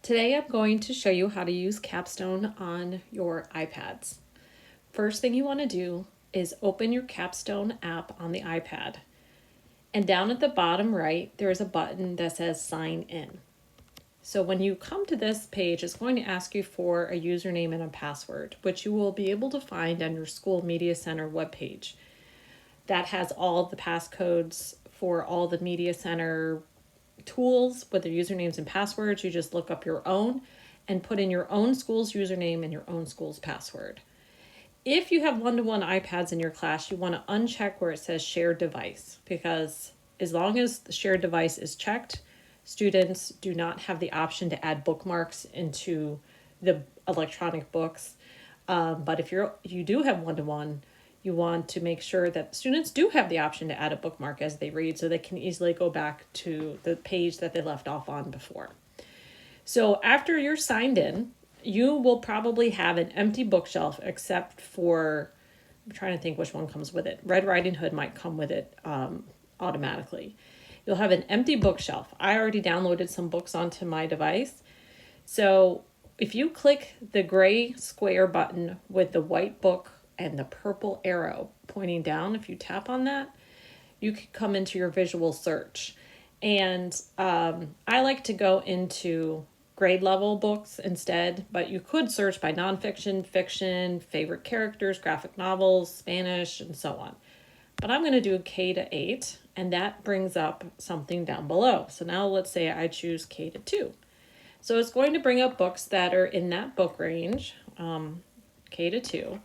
Today I'm going to show you how to use Capstone on your iPads. First thing you want to do is open your Capstone app on the iPad. And down at the bottom right, there is a button that says Sign In. So when you come to this page, it's going to ask you for a username and a password, which you will be able to find on your School Media Center webpage. That has all of the passcodes for all the Media Center tools with their usernames and passwords. You just look up your own and put in your own school's username and your own school's password. If you have one-to-one iPads in your class, you want to uncheck where it says shared device, because as long as the shared device is checked, students do not have the option to add bookmarks into the electronic books. But if you do have one-to-one, you want to make sure that students do have the option to add a bookmark as they read, so they can easily go back to the page that they left off on before. So after you're signed in, you will probably have an empty bookshelf except for, I'm trying to think which one comes with it. Red Riding Hood might come with it automatically. You'll have an empty bookshelf. I already downloaded some books onto my device. So if you click the gray square button with the white book and the purple arrow pointing down, if you tap on that, you can come into your visual search. And I like to go into grade level books instead, but you could search by nonfiction, fiction, favorite characters, graphic novels, Spanish, and so on. But I'm going to do K-8, and that brings up something down below. So now let's say I choose K-2. So it's going to bring up books that are in that book range, K-2.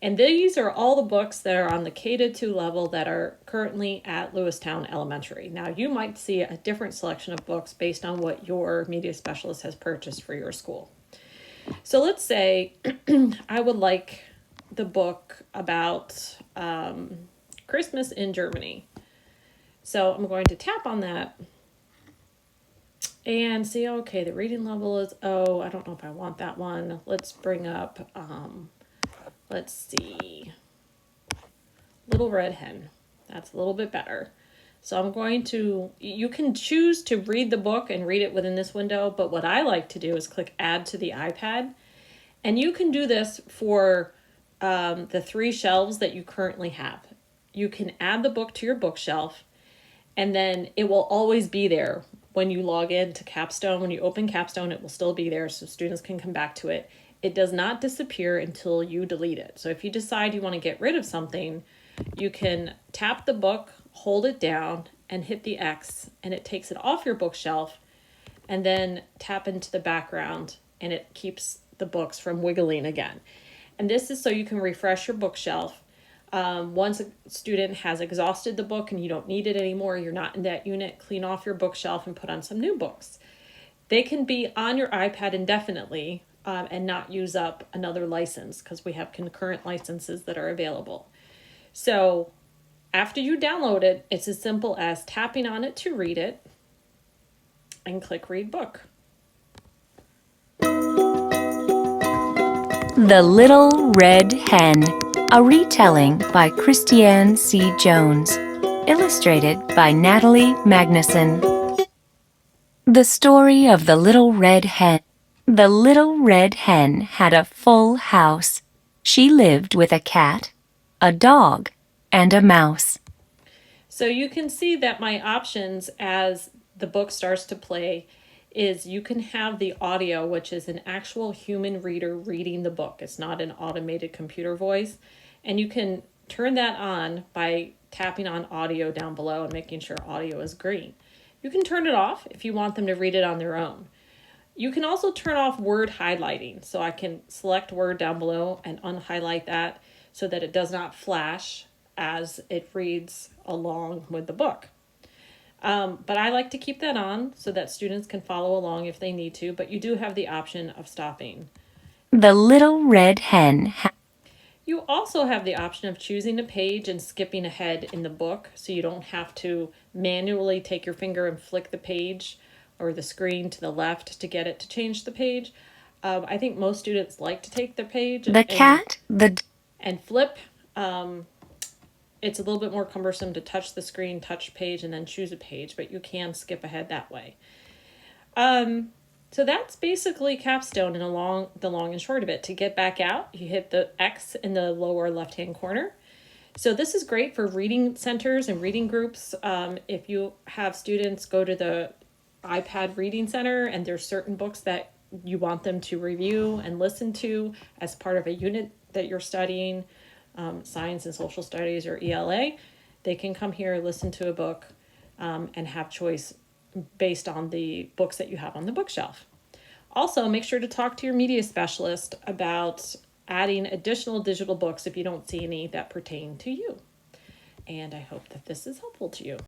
And these are all the books that are on the K-2 level that are currently at Lewistown Elementary. Now, you might see a different selection of books based on what your media specialist has purchased for your school. So let's say I would like the book about Christmas in Germany. So I'm going to tap on that and see, okay, the reading level is O. I don't know if I want that one. Let's bring up... let's see, Little Red Hen. That's a little bit better. So I'm going to, you can choose to read the book and read it within this window, but what I like to do is click Add to the iPad. And you can do this for the 3 shelves that you currently have. You can add the book to your bookshelf, and then it will always be there when you log into Capstone. When you open Capstone, it will still be there so students can come back to it. It does not disappear until you delete it. So if you decide you want to get rid of something, you can tap the book, hold it down, and hit the X, and it takes it off your bookshelf, and then tap into the background, and it keeps the books from wiggling again. And this is so you can refresh your bookshelf. Once a student has exhausted the book and you don't need it anymore, you're not in that unit, clean off your bookshelf and put on some new books. They can be on your iPad indefinitely, and not use up another license, because we have concurrent licenses that are available. So after you download it, it's as simple as tapping on it to read it and click Read Book. The Little Red Hen, a retelling by Christiane C. Jones, illustrated by Natalie Magnuson. The story of the Little Red Hen. The Little Red Hen had a full house. She lived with a cat, a dog, and a mouse. So you can see that my options as the book starts to play is you can have the audio, which is an actual human reader reading the book. It's not an automated computer voice. And you can turn that on by tapping on audio down below and making sure audio is green. You can turn it off if you want them to read it on their own. You can also turn off word highlighting. So I can select word down below and unhighlight that so that it does not flash as it reads along with the book. But I like to keep that on so that students can follow along if they need to, but you do have the option of stopping. The Little Red Hen. You also have the option of choosing a page and skipping ahead in the book, so you don't have to manually take your finger and flick the page or the screen to the left to get it to change the page. I think most students like to take the page and flip. It's a little bit more cumbersome to touch the screen, touch page, and then choose a page, but you can skip ahead that way. So that's basically Capstone in the long and short of it. To get back out, you hit the X in the lower left-hand corner. So this is great for reading centers and reading groups. If you have students go to the iPad reading center and there's certain books that you want them to review and listen to as part of a unit that you're studying, science and social studies or ELA, they can come here, listen to a book, and have choice based on the books that you have on the bookshelf. Also, make sure to talk to your media specialist about adding additional digital books if you don't see any that pertain to you. And I hope that this is helpful to you.